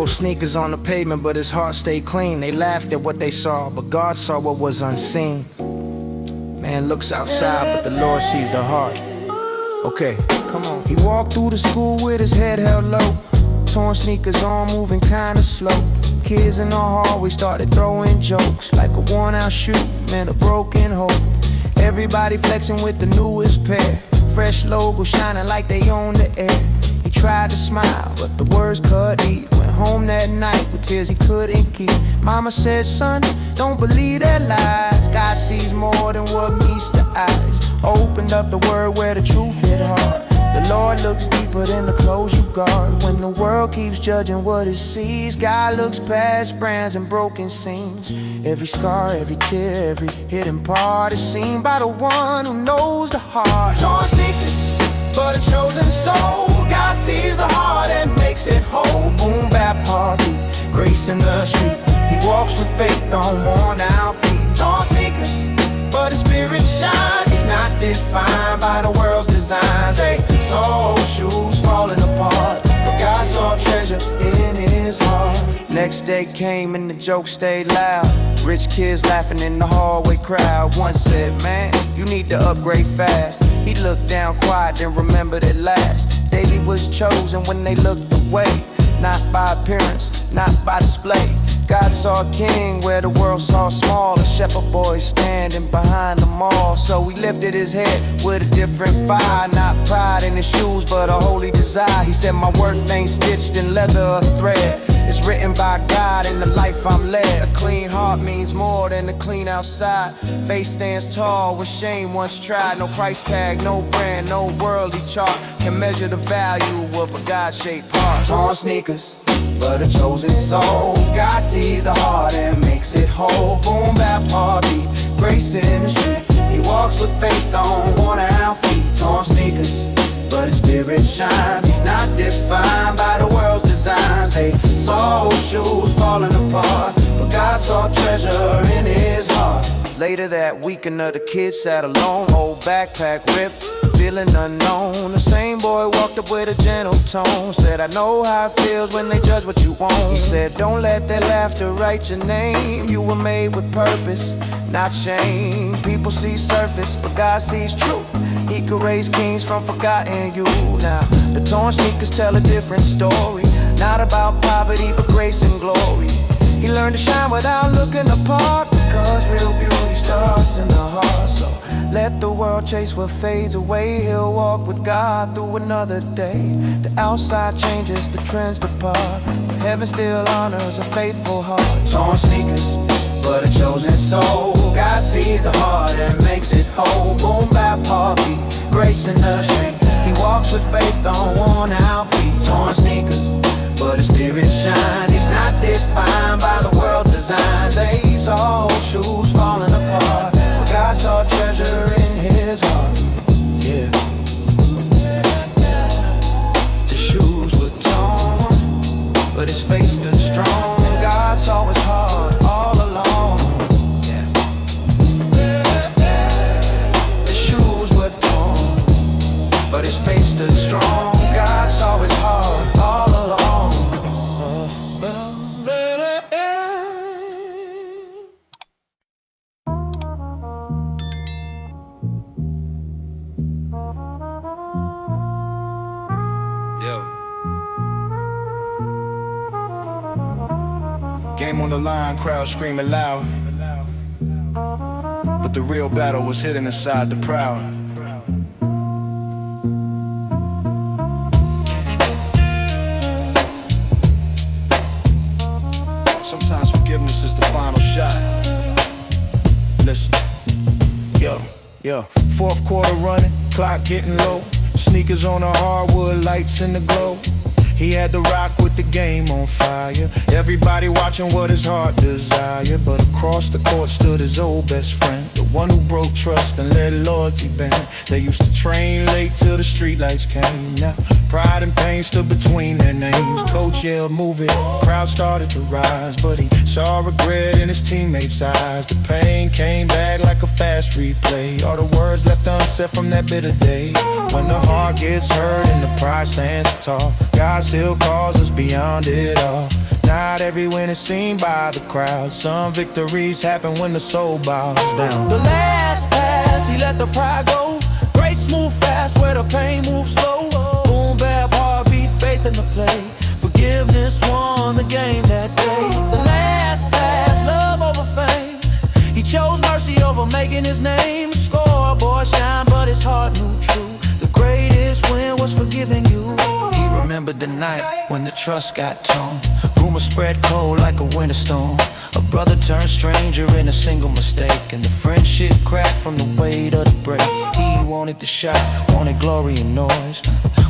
Sneakers on the pavement, but his heart stayed clean. They laughed at what they saw, but God saw what was unseen. Man looks outside, but the Lord sees the heart. Okay, come on. He walked through the school with his head held low, torn sneakers on, moving kinda slow. Kids in the hallway started throwing jokes, like a worn out shoe meant a broken hope. Everybody flexing with the newest pair, fresh logo shining like they own the air. He tried to smile, but the words cut deep. Went home that night with tears he couldn't keep. Mama said, son, don't believe their lies. God sees more than what meets the eyes. Opened up the word where the truth hit hard. The Lord looks deeper than the clothes you guard. When the world keeps judging what it sees, God looks past brands and broken seams. Every scar, every tear, every hidden part is seen by the one who knows the heart. Torn sneakers, but a chosen soul. God sees the heart and makes it whole. BoomBap heartbeat, grace in the street. He walks with faith on worn out feet. Torn sneakers, but his spirit shines. He's not defined by the world's designs. They saw shoes falling apart, but God saw treasure in his heart. Next day came and the jokes stayed loud. Rich kids laughing in the hallway crowd. One said, man, you need to upgrade fast. He looked down quiet and remembered at last. Daily was chosen when they looked away, not by appearance, not by display. God saw a king where the world saw small, a shepherd boy standing behind them all. So he lifted his head with a different fire, not pride in his shoes, but a holy desire. He said, my worth ain't stitched in leather or thread. It's written by God in the life I'm led. A clean heart means more than a clean outside. Faith stands tall with shame once tried. No price tag, no brand, no worldly chart can measure the value of a God-shaped heart. Torn sneakers, but a chosen soul. God sees the heart and makes it whole. BoomBap heartbeat, grace in the street. He walks with faith on worn out feet. Torn sneakers, but his spirit shines. He's not defined by the world's designs. They saw shoes falling apart, but God saw treasure in his heart. Later that week another kid sat alone, old backpack ripped, feeling unknown. The same boy walked up with a gentle tone, said, I know how it feels when they judge what you want. He said, don't let their laughter write your name. You were made with purpose, not shame. People see surface, but God sees truth. He could raise kings from forgotten you. Now, the torn sneakers tell a different story, not about poverty, but grace and glory. He learned to shine without looking apart, because real beauty starts in the heart. So let the world chase what fades away. He'll walk with God through another day. The outside changes, the trends depart, but heaven still honors a faithful heart. Torn sneakers, but a chosen soul. God sees the heart and makes it whole. BoomBap heartbeat, grace in the street. He walks with faith on worn out feet. Torn sneakers, but his spirit shines. He's not defined by the world's designs. They saw shoes falling apart, but God saw treasure in his heart. Yeah. The shoes were torn, but his faith stood strong. God saw his heart all along. Yeah. The shoes were torn, but his faith stood strong. God saw his heart all along. Game on the line, crowd screaming loud, but the real battle was hidden inside the proud. Sometimes forgiveness is the final shot. Listen, yo, fourth quarter running, clock getting low. Sneakers on the hardwood, lights in the glow. He had the rock with the game on fire. Everybody watching what his heart desired. But across the court stood his old best friend, the one who broke trust and let loyalty bend. They used to train late till the streetlights came. Now pride and pain stood between their names. Coach yelled, move it, crowd started to rise. But he saw regret in his teammates' eyes. The pain came back like a fast replay. All the words left unsaid from that bitter day. When the heart gets hurt and the pride stands tall, God still calls us beyond it all. Not every win is seen by the crowd. Some victories happen when the soul bows down. The last pass, he let the pride go. Grace move fast where the pain moves slow. Boom, bap, heartbeat, faith in the play. Forgiveness won the game that day. The last pass, love over fame. He chose mercy over making his name. The scoreboard shine, but his heart knew true. The greatest win was forgiving you. He remembered the night when the trust got torn. Rumors spread cold like a winter storm. A brother turned stranger in a single mistake, and the friendship cracked from the weight of the break. He wanted the shot, wanted glory and noise,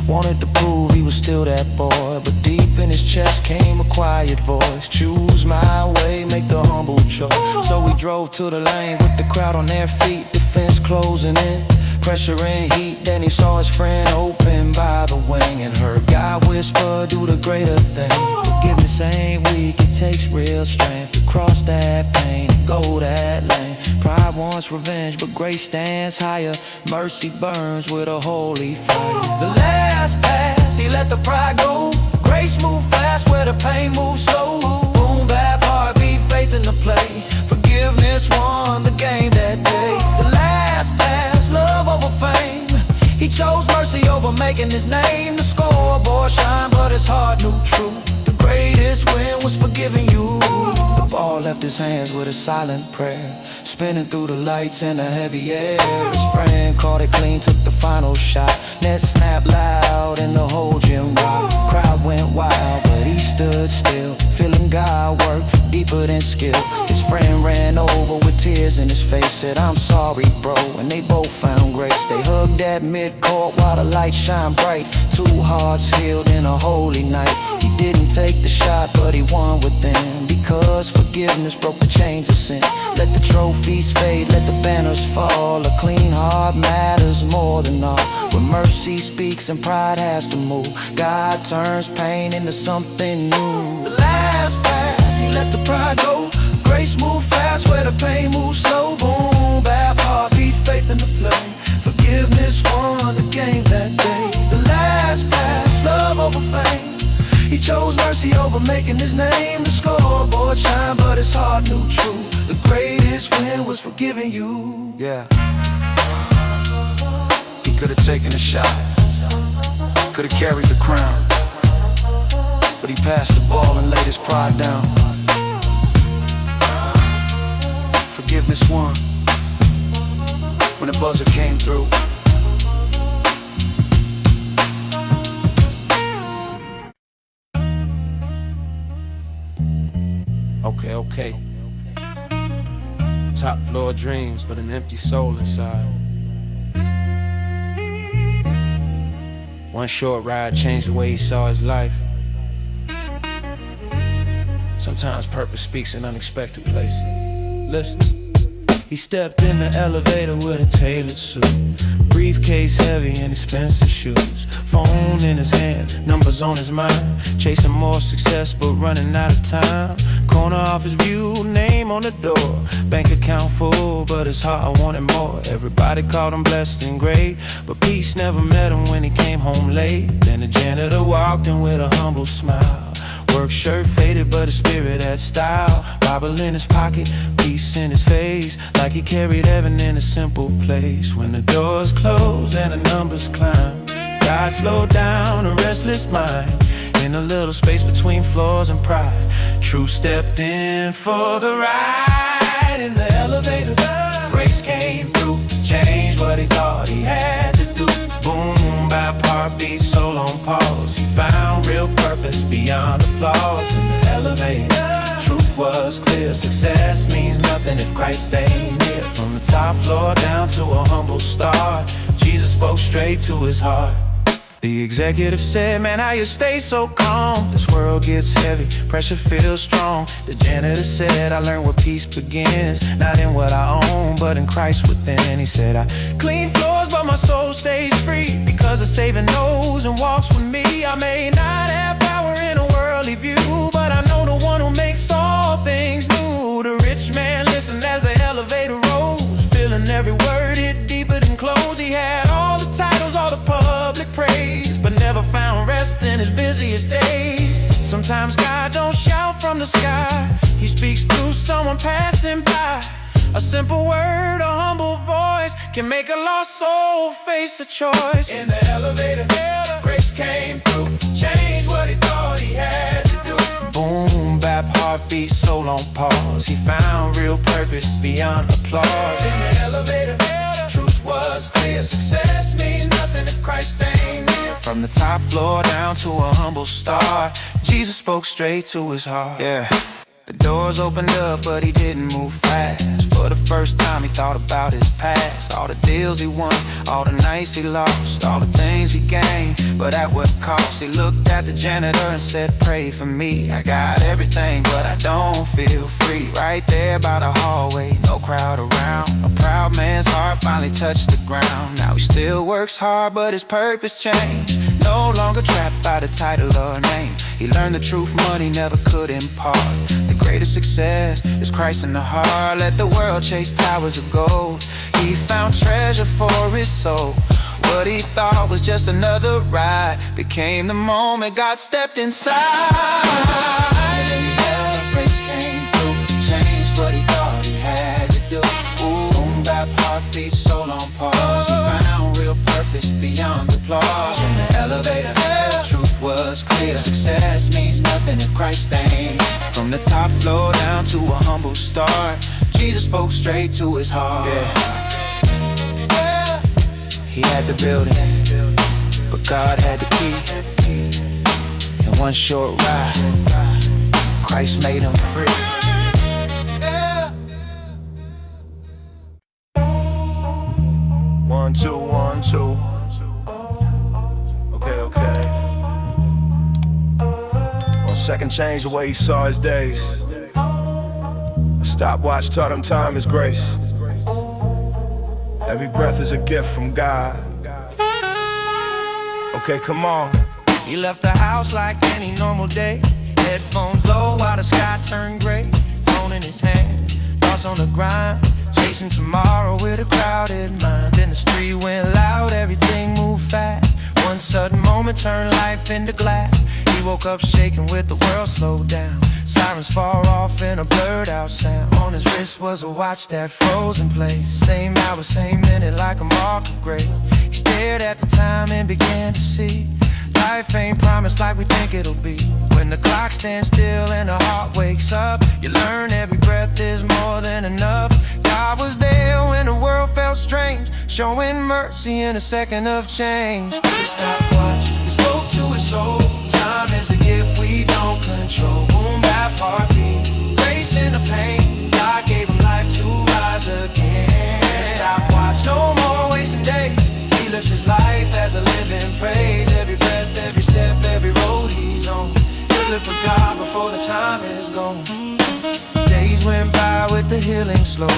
wanted to prove he was still that boy. But deep in his chest came a quiet voice: choose my way, make the humble choice. So we drove to the lane with the crowd on their feet, defense closing in, pressure and heat. Then he saw his friend open by the wing and heard God whisper, do the greater thing. Forgiveness ain't weak, it takes real strength to cross that pain and go that lane. Pride wants revenge, but grace stands higher. Mercy burns with a holy fire. The last pass, he let the pride go. Grace move fast where the pain moves slow. Boom, bap, heartbeat, faith in the play. Forgiveness won the game that day. The last pass, love over fame. He chose mercy over making his name. The scoreboard shine, but his heart knew true. The greatest win was forgiving you. The ball left his hands with a silent prayer, spinning through the lights in a heavy air. His friend caught it clean, took the final shot. Net snapped loud and the whole gym rocked. Crowd went wild, but he stood still, feeling God work deeper than skill. His friend ran over with tears in his face, said, I'm sorry bro, and they both found grace. They hugged at mid-court while the lights shine bright. Two hearts healed in a holy night. He didn't take the shot, but he won within, because forgiveness broke the chains of sin. Let the trophies fade, let the banners fall. A clean heart matters more than all. When mercy speaks and pride has to move, God turns pain into something new. The last pass, he let the pride go. Grace move fast where the pain moves slow. Boom, bap, heartbeat, faith in the play. Forgiveness won the game that day. The last pass, love over fame. He chose mercy over making his name. The scoreboard shine, but his heart knew true. The greatest win was forgiving you. Yeah. He could have taken a shot, could have carried the crown, but he passed the ball and laid his pride down. Forgiveness won when the buzzer came through. Okay. Top floor dreams, but an empty soul inside. One short ride changed the way he saw his life. Sometimes purpose speaks in unexpected places. Listen. He stepped in the elevator with a tailored suit, briefcase heavy and expensive shoes, phone in his hand, numbers on his mind, chasing more success but running out of time. Corner office view, name on the door, bank account full but his heart wanted more. Everybody called him blessed and great, but peace never met him when he came home late. Then the janitor walked in with a humble smile. Work shirt faded, but his spirit had style. Bible in his pocket, peace in his face, like he carried heaven in a simple place. When the doors close and the numbers climb, God slowed down a restless mind. In a little space between floors and pride, Truth stepped in for the ride. In the elevator, grace came through, changed what he thought he had to do. Boom, bap, heartbeat, soul on pause. He found real purpose beyond applause. In the elevator, truth was clear. Success means nothing if Christ ain't near. From the top floor down to a humble star, Jesus spoke straight to his heart. The executive said, man, how you stay so calm? This world gets heavy, pressure feels strong. The janitor said, I learned where peace begins, not in what I own, but in Christ within. He said, I clean floors, but my soul stays free, because a Savior knows and walks with me. I may not have power in a worldly view, but I know the one who makes all things new. The rich man listened as the elevator rose, feeling every word hit deeper than clothes. He had all the titles, all the public praise, but never found rest in his busiest days. Sometimes God don't shout from the sky, he speaks through someone passing by. A simple word, a humble voice, can make a lost soul face a choice. In the elevator, grace came through, changed what he thought he had to do. Boom, bap, heartbeat, soul on pause. He found real purpose beyond applause. In the elevator, truth was clear. Success means nothing if Christ ain't near. From the top floor down to a humble star, Jesus spoke straight to his heart. Yeah. The doors opened up, but he didn't move fast. For the first time he thought about his past, all the deals he won, all the nights he lost, all the things he gained, but at what cost? He looked at the janitor and said, pray for me. I got everything, but I don't feel free. Right there by the hallway, no crowd around. A proud man's heart finally touched the ground. Now he still works hard, but his purpose changed. No longer trapped by the title or name. He learned the truth money never could impart. The greatest success is Christ in the heart. Let the world chase towers of gold. He found treasure for his soul. What he thought was just another ride became the moment God stepped inside. Grace came through, changed what he thought he had to do. Boom, bap, heartbeat, soul on pause. He found real purpose beyond applause. In the elevator, truth was clear. Success means nothing if Christ ain't. From the top floor down to a humble start, Jesus spoke straight to his heart. Yeah. He had the building, but God had the key. In one short ride, Christ made him free. Yeah. 1, 2, 1, 2. Okay. One second changed the way he saw his days. A stopwatch taught him time is grace. Every breath is a gift from God. Okay, come on. He left the house like any normal day. Headphones low while the sky turned gray. Phone in his hand, thoughts on the grind, chasing tomorrow with a crowded mind. Then the street went loud, everything moved fast. One sudden moment turned life into glass. He woke up shaking with the world slowed down. Sirens far off in a blurred out sound. On his wrist was a watch that froze in place. Same hour, same minute, like a mark of grace. He stared at the time and began to see life ain't promised like we think it'll be. When the clock stands still and the heart wakes up, you learn every breath is more than enough. God was there when the world felt strange, showing mercy in a second of change. He stopped watching, he spoke to his soul. Time is a gift we don't control. Boom, bap, heartbeat, grace in the pain. God gave him life to rise again. Stop watching, no more wasting days. He lives his life as a living praise. Every breath, every step, every road he's on. He'll live for God before the time is gone. Days went by with the healing slow.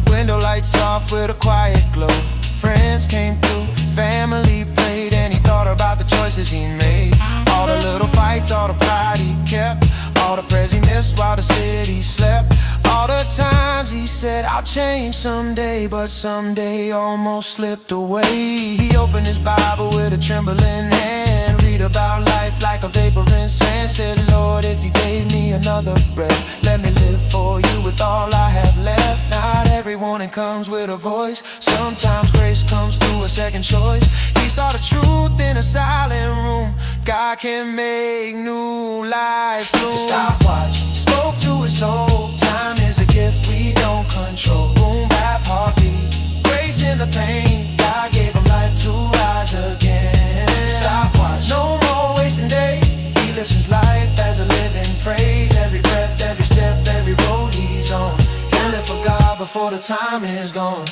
Window lights off with a quiet glow. Friends came through, family played, and he thought about the choices he made. All the little fights, all the pride he kept, all the prayers he missed while the city slept. All the times he said, I'll change someday, but someday almost slipped away. He opened his Bible with a trembling hand, read about life like a vapor in sand. Said, Lord, if you gave me another breath, let me live for you with all I have left. Not every warning comes with a voice. Sometimes grace comes through a second choice. He saw the truth in a silent room. God can make new life bloom. Stop watching, spoke to his soul. Time is a gift we don't control. Boom, bap, heartbeat, grace in the pain. God gave him life to rise again. Stop watching, no more wasting days. He lives his life as a living praise. Every breath, every step, every road he's on. He'll live for God before the time is gone.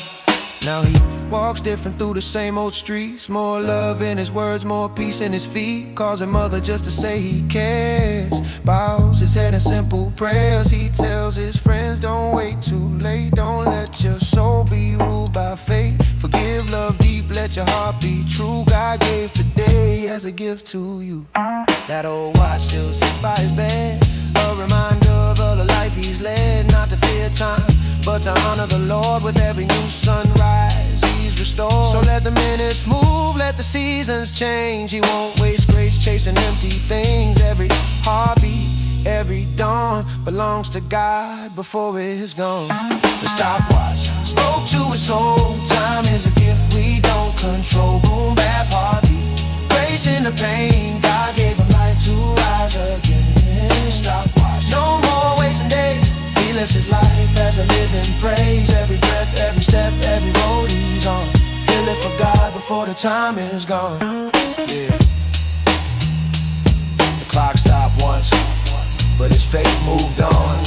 Now he walks different through the same old streets. More love in his words, more peace in his feet. Calls her mother just to say he cares. Bows his head in simple prayers. He tells his friends, don't wait too late. Don't let your soul be ruled by fate. Forgive, love deep, let your heart be true. God gave today as a gift to you. That old watch still sits by his bed, a reminder of all the life he's led. Not to fear time, but to honor the Lord. With every new sunrise, he's restored. So let the minutes move, let the seasons change. He won't waste grace chasing empty things. Every heartbeat, every dawn belongs to God before it's gone. The stopwatch spoke to his soul. Time is a gift we don't control. Boom, bap, heartbeat, grace in the pain. God gave him life to rise again. Stopwatch, no more wasting days. He lives his life as a living praise. Every breath, every step, every road he's on. He'll live for God before the time is gone. Yeah. The clock stopped once, but his faith moved on.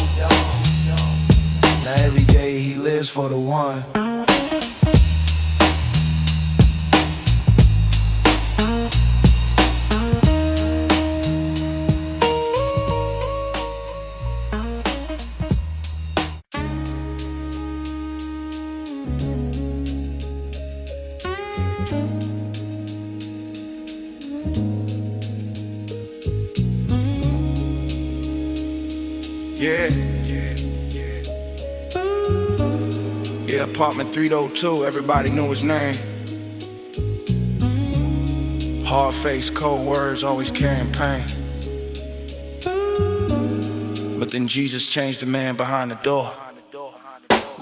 Now every day he lives for the one. Yeah, apartment 302, everybody knew his name. Hard face, cold words, always carrying pain. But then Jesus changed the man behind the door.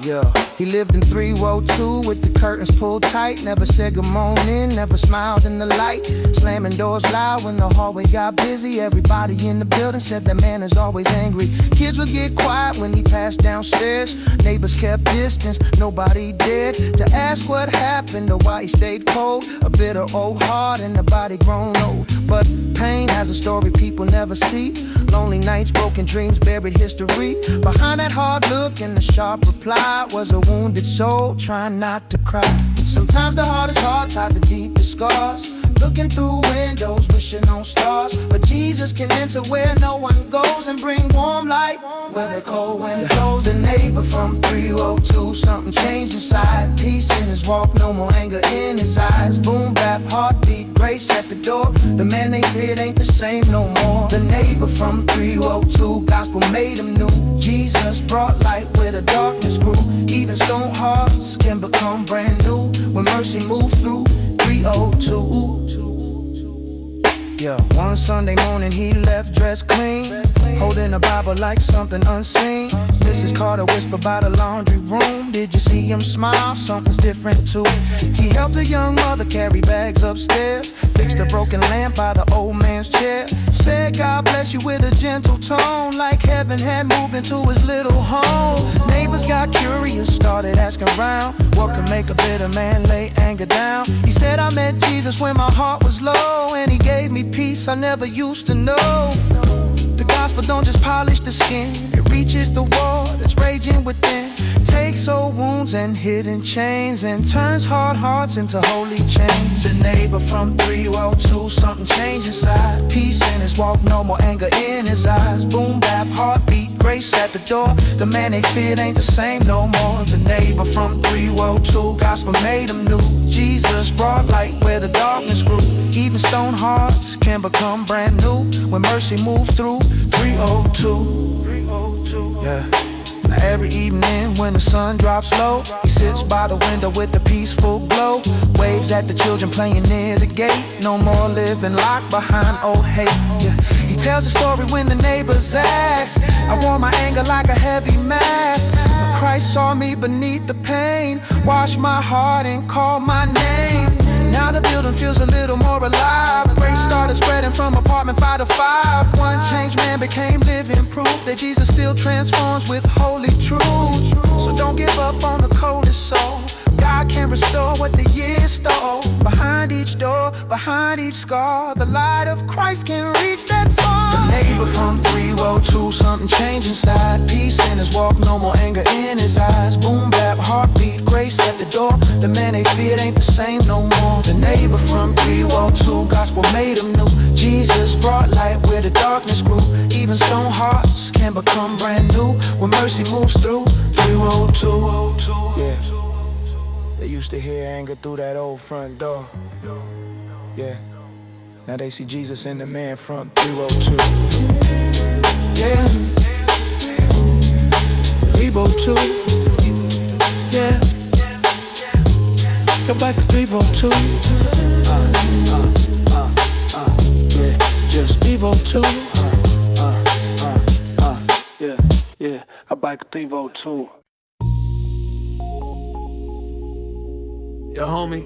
Yeah, he lived in 302 with the curtains pulled tight. Never said good morning, never smiled in the light. Slamming doors loud when the hallway got busy. Everybody in the building said that man is always angry. Kids would get quiet when he passed downstairs. Neighbors kept distance, nobody dared to ask what happened or why he stayed cold. A bitter old heart and a body grown old. But pain has a story people never see. Lonely nights, broken dreams, buried history. Behind that hard look and the sharp reply was a wounded soul trying not to cry. Sometimes the hardest hearts hide the deepest scars. Looking through windows, wishing on stars. But Jesus can enter where no one goes and bring warm light where the cold wind blows. The neighbor from 302, something changed inside. Peace in his walk, no more anger in his eyes. Boom, bap, heartbeat, grace at the door. The man they feared ain't the same no more. The neighbor from 302, gospel made him new. Jesus brought light where the darkness grew. Even stone hearts can become brand new when mercy moved through 302. Yeah, one Sunday morning he left dressed clean, holding a Bible like something unseen. Mrs. Carter whispered by the laundry room, did you see him smile? Something's different too. He helped a young mother carry bags upstairs, fixed a broken lamp by the old man's chair. Said God bless you with a gentle tone, like heaven had moved into his little home. Neighbors got curious, started asking around, what could make a bitter man lay anger down? He said, I met Jesus when my heart was low, and he gave me peace I never used to know. The gospel don't just polish the skin, it reaches the war that's raging within. Takes old wounds and hidden chains and turns hard hearts into holy chains. The neighbor from 302, something changed inside. Peace in his walk, no more anger in his eyes. Boom, bap, heartbeat, grace at the door. The man they feared ain't the same no more. The neighbor from 302, gospel made him new. Jesus brought light where the darkness grew. Even stone hearts can become brand new when mercy moved through 302. Yeah. Now every evening when the sun drops low, he sits by the window with a peaceful glow. Waves at the children playing near the gate. No more living locked behind old hate. Yeah. He tells a story when the neighbors ask, I wore my anger like a heavy mask, but Christ saw me beneath the pain, washed my heart and called my name. Now the building feels a little more alive. Grace started spreading from apartment 5 to 5. One changed man became living proof that Jesus still transforms with holy truth. So don't give up on the coldest soul. God can restore what the years stole. Behind each each door, behind each scar, the light of Christ can reach that far. The neighbor from 302, something changed inside. Peace in his walk, no more anger in his eyes. Boom bap, heartbeat, grace at the door. The man they feared ain't the same no more. The neighbor from 302, gospel made him new. Jesus brought light where the darkness grew. Even stone hearts can become brand new when mercy moves through 302. Yeah, they used to hear anger through that old front door. Yeah, now they see Jesus in the man front 302. Yeah, 302. Yeah, go back to 302. Yeah, just 302. Yeah, I bike a 302. Yo, homie.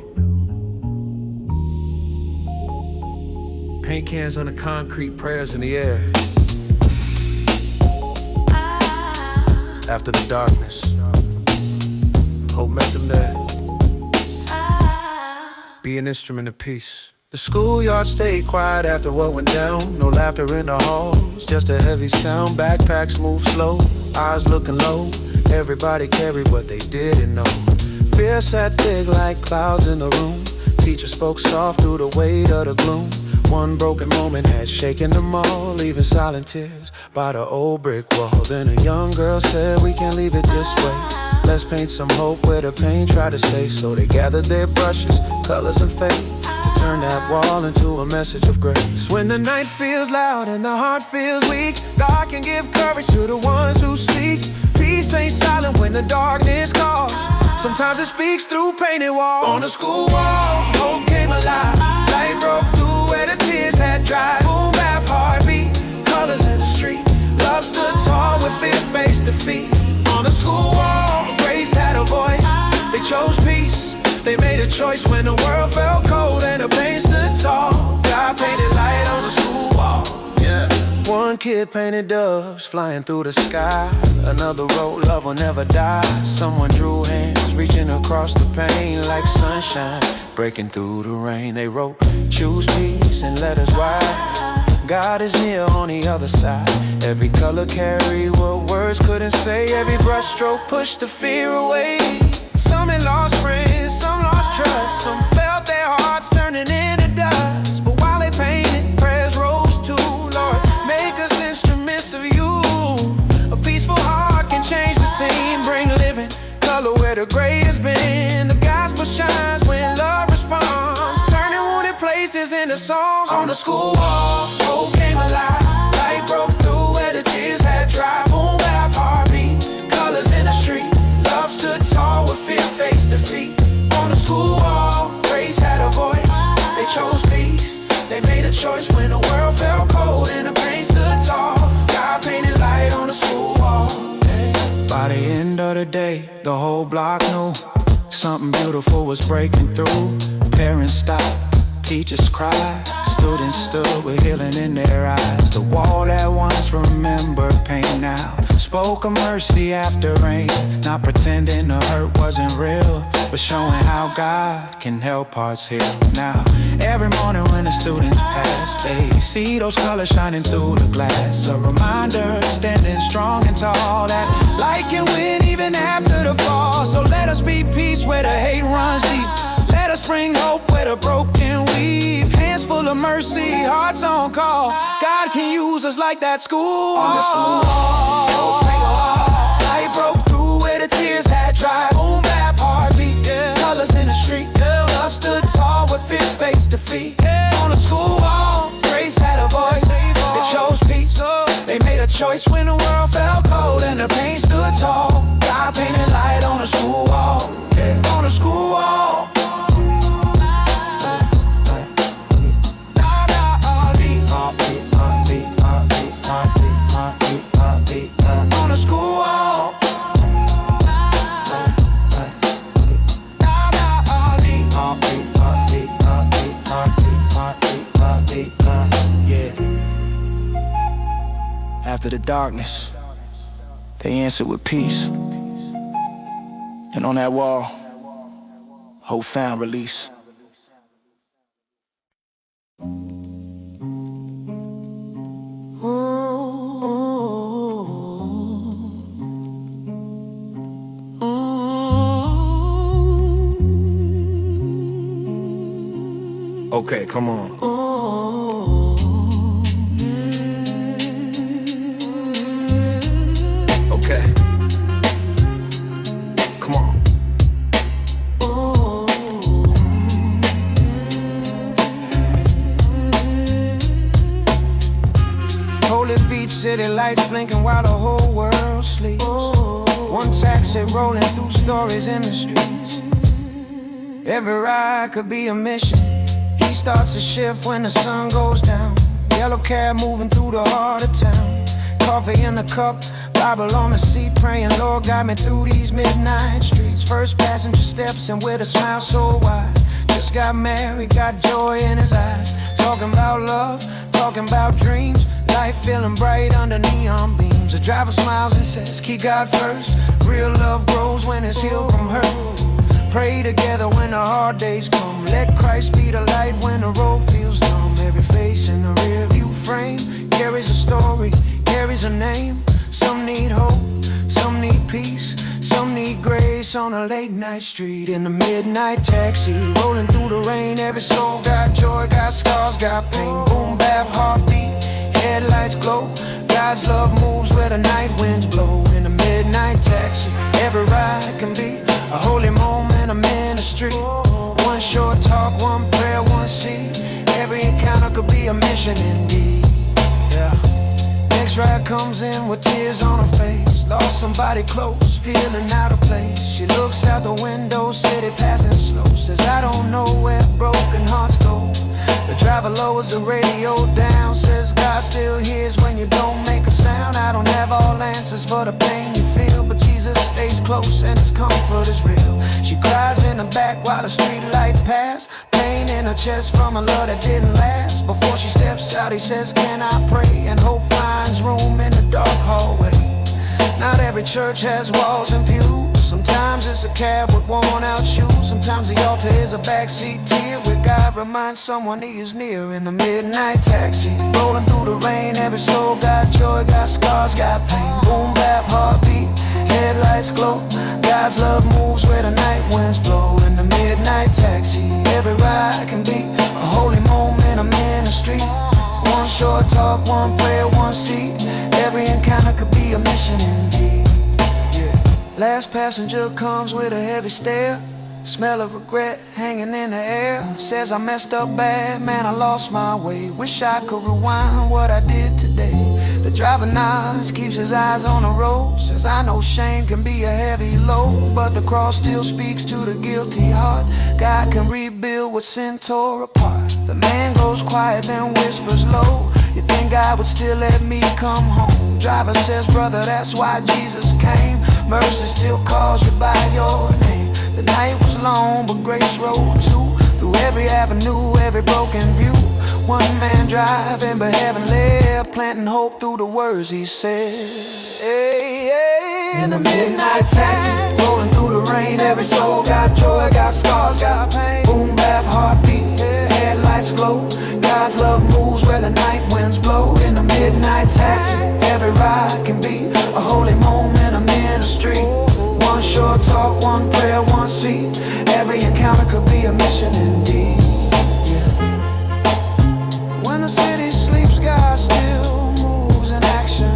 Paint cans on the concrete, prayers in the air. After the darkness, hope met them there. Be an instrument of peace. The schoolyard stayed quiet after what went down. No laughter in the halls, just a heavy sound. Backpacks move slow, eyes looking low. Everybody carried what they didn't know. Fear sat thick like clouds in the room. Teacher spoke soft through the weight of the gloom. One broken moment had shaken them all, leaving silent tears by the old brick wall. Then a young girl said, we can't leave it this way. Let's paint some hope where the pain tried to stay. So they gathered their brushes, colors and faith, to turn that wall into a message of grace. When the night feels loud and the heart feels weak, God can give courage to the ones who seek. Peace ain't silent when the darkness calls. Sometimes it speaks through painted walls. On the school wall, hope came alive. Light broke through where the tears had dried. Boom bap heartbeat, colors in the street. Love stood tall with fear face to feet. On the school wall, grace had a voice. They chose peace. They made a choice when the world felt cold and the pain stood tall. God painted light on the school wall. Yeah. One kid painted doves flying through the sky. Another wrote love will never die. Someone drew hands reaching across the pain like sunshine breaking through the rain. They wrote choose peace in letters wide. God is near on the other side. Every color carried what words couldn't say. Every brushstroke pushed the fear away. Some had lost friends, some lost trust. Some felt their hearts turning into dust. But while they painted, prayers rose too. Lord, make us instruments of you. A peaceful heart can change the scene, bring living color where the gray has been. The gospel shines when love responds, turning wounded places into songs. On the school wall, hope came alive. Light broke through where the tears had dried. Boom bap heartbeat, colors in the street. Love stood tall with fear face to feet. On the school wall, grace had a voice. They chose peace. They made a choice when the world felt cold and the pain stood tall. God painted light on the school wall. By the end of the day, the whole block knew something beautiful was breaking through. Parents stopped, teachers cried, students stood with healing in their eyes. The wall that once remembered pain now spoke of mercy after rain. Not pretending the hurt wasn't real, but showing how God can help hearts heal. Now, every morning when the students pass, they see those colors shining through the glass. A reminder, standing strong and tall, that light can win even after the fall. So let us be peace where the hate runs deep. Let us bring hope where the broken weep. Hands full of mercy, hearts on call. God can use us like that school on the school wall. Light broke through where the tears had dried. Boom bap heartbeat, colors in the street. Love stood tall with fear face to feet. On the school wall, grace had a voice. They chose peace. They made a choice when the world felt cold and the pain stood tall. God painted light on the school wall. On the school wall. On the school wall. Yeah. After the darkness, they answered with peace. And on that wall, hope found release. Okay, come on. Okay. Come on. Holy beach, city lights blinking while the whole world sleeps. One taxi rolling through stories in the streets. Every ride could be a mission. He starts a shift when the sun goes down. Yellow cab moving through the heart of town. Coffee in the cup, Bible on the seat, praying, Lord, guide me through these midnight streets. First passenger steps in with a smile so wide. Just got married, got joy in his eyes. Talking about love, talking about dreams. Life feeling bright under neon beams. The driver smiles and says, keep God first. Real love grows when it's healed from hurt. Pray together when the hard days come. Let Christ be the light when the road feels numb. Every face in the rear view frame carries a story, carries a name. Some need hope, some need peace, some need grace on a late night street. In the midnight taxi, rolling through the rain. Every soul got joy, got scars, got pain. Boom bap, heartbeat, headlights glow. God's love moves where the night winds blow. In the midnight taxi, every ride can be a holy moment, a ministry. One short talk, one prayer, one seed. Every encounter could be a mission indeed. Yeah. Next ride comes in with tears on her face. Lost somebody close, feeling out of place. She looks out the window, city passing slow. Says, I don't know where broken hearts go. The driver lowers the radio down. Says, God still hears when you don't make a sound. I don't have all answers for the pain you feel, but Jesus stays close and his comfort is real. She cries in the back while the street lights pass. Pain in her chest from a love that didn't last. Before she steps out, he says, can I pray? And hope finds room in the dark hallway. Not every church has walls and pews. Sometimes it's a cab with worn out shoes. Sometimes the altar is a backseat tear where God reminds someone he is near. In the midnight taxi, rolling through the rain. Every soul got joy, got scars, got pain. Boom bap, heartbeat, headlights glow. God's love moves where the night winds blow. In the midnight taxi, every ride can be a holy moment, a ministry. One short talk, one prayer, one seat. Every encounter could be a mission indeed. Last passenger comes with a heavy stare. Smell of regret hanging in the air. Says I messed up bad, man, I lost my way. Wish I could rewind what I did today. The driver nods, keeps his eyes on the road. Says I know shame can be a heavy load, but the cross still speaks to the guilty heart. God can rebuild what sin tore apart. The man goes quiet, then whispers low. You think God would still let me come home? Driver says, brother, that's why Jesus came. Mercy still calls you by your name. The night was long, but grace rode too. Through every avenue, every broken view. One man driving, but heaven led, planting hope through the words he said. Hey, hey. In the midnight taxi, rolling through the rain. Every soul got joy, got scars, got pain. Boom bap, heartbeat, headlights glow. God's love moves where the night winds blow. In the midnight taxi, every ride can be a holy moment, a ministry. One short talk, one prayer, one seat. Every encounter could be a mission indeed. When the city sleeps, God still moves in action.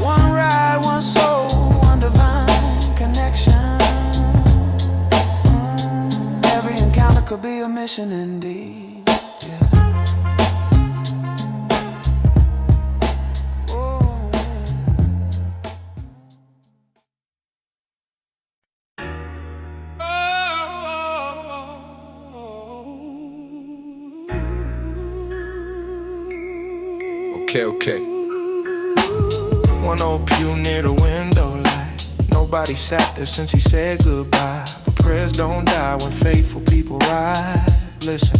One ride, one soul, one divine connection. Every encounter could be a mission indeed. Okay. One old pew near the window light. Nobody sat there since he said goodbye. But prayers don't die when faithful people ride. Listen.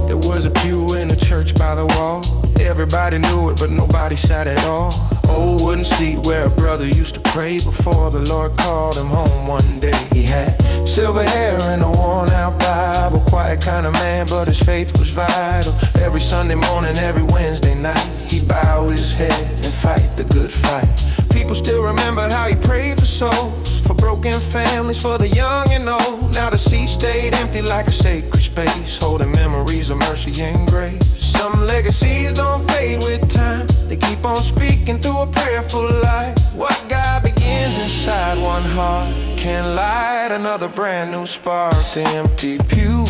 There was a pew in the church by the wall. Everybody knew it, but nobody sat at all. Old wooden seat where a brother used to pray before the Lord called him home one day. He had silver hair and a worn out Bible. Quiet kind of man, but his faith was vital. Every Sunday morning, every Wednesday night, he'd bow his head and fight the good fight. People still remember how he prayed for souls, for broken families, for the young and old. Now the seat stayed empty like a sacred space, holding memories of mercy and grace. Some legacies don't fade with time, they keep on speaking through a prayerful light. What God begins inside one heart can light another brand new spark. The empty pew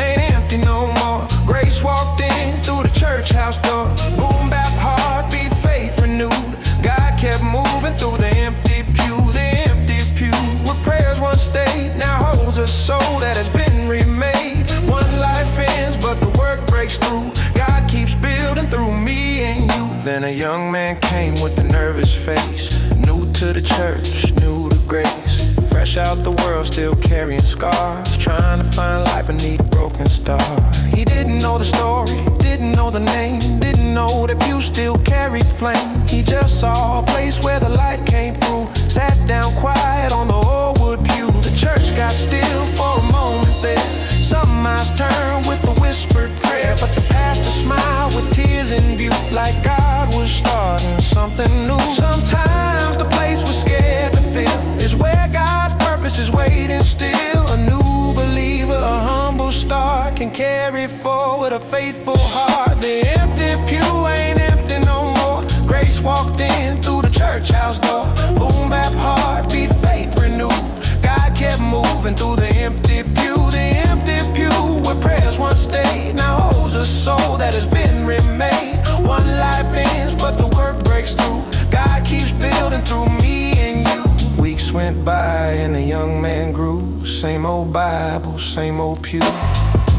ain't empty no more. Grace walked in through the church house door. BoomBap heartbeat, faith renewed. God kept moving through the empty pew. The empty pew where prayers once stayed now holds a soul that has been remade. One life ends but the work breaks through. God keeps building through me and you. Then a young man came with a nervous face, new to the church, new to grace. Fresh out the world, still carrying scars, trying to find light beneath a broken star. He didn't know the story, didn't know the name, didn't know that pew still carried flame. He just saw a place where the light came through, sat down quiet on the old wood pew. The church got still for a moment there. Some eyes turned with a whispered prayer, but the pastor smiled with tears in view, like God was starting something new. Sometimes the place was scared to fill is where God's purpose is waiting still. A new believer, a humble start, can carry forward a faithful heart. The empty pew ain't empty no more. Grace walked in through the church house door. BoomBap heartbeat, faith renewed. God kept moving through the empty pew. The empty pew where prayers once stayed now holds a soul that has been remade. One life ends but the work breaks through. God keeps building through me and you. Weeks went by and the young man grew. Same old Bible, same old pew.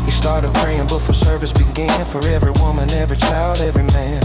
He started praying before service began, for every woman, every child, every man.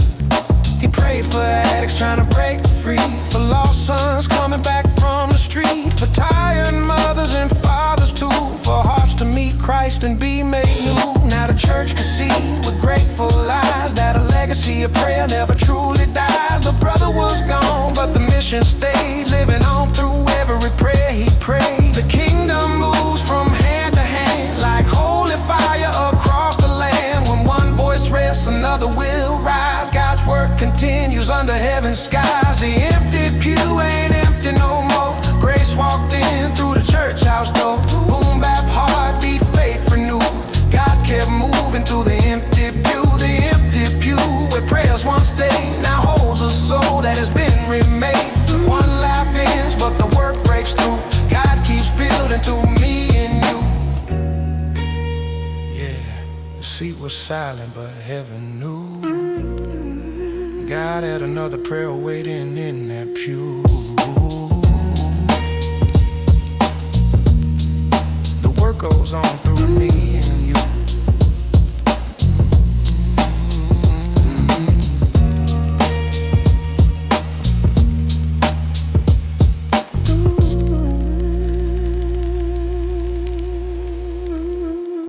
He prayed for addicts trying to break free, for lost sons coming back from the street, for tired mothers and fathers too, for hearts to meet Christ and be made new. Now the church can see with grateful eyes that a legacy of prayer never truly dies. The brother was gone, but the mission stayed, living on through every prayer he prayed. The kingdom moves from hand to hand like holy fire across the land. When one voice rests, another will rise. God's work continues under heaven's skies. The empty pew ain't empty no more. Grace walked in through the church house door. BoomBap heartbeat, faith renewed. God kept moving through the empty pew. The empty pew where prayers once stayed now holds a soul that has been remade. One life ends but the work breaks through. God keeps building through me and you. Yeah, the seat was silent but heaven knew. God had another prayer waiting in that pew.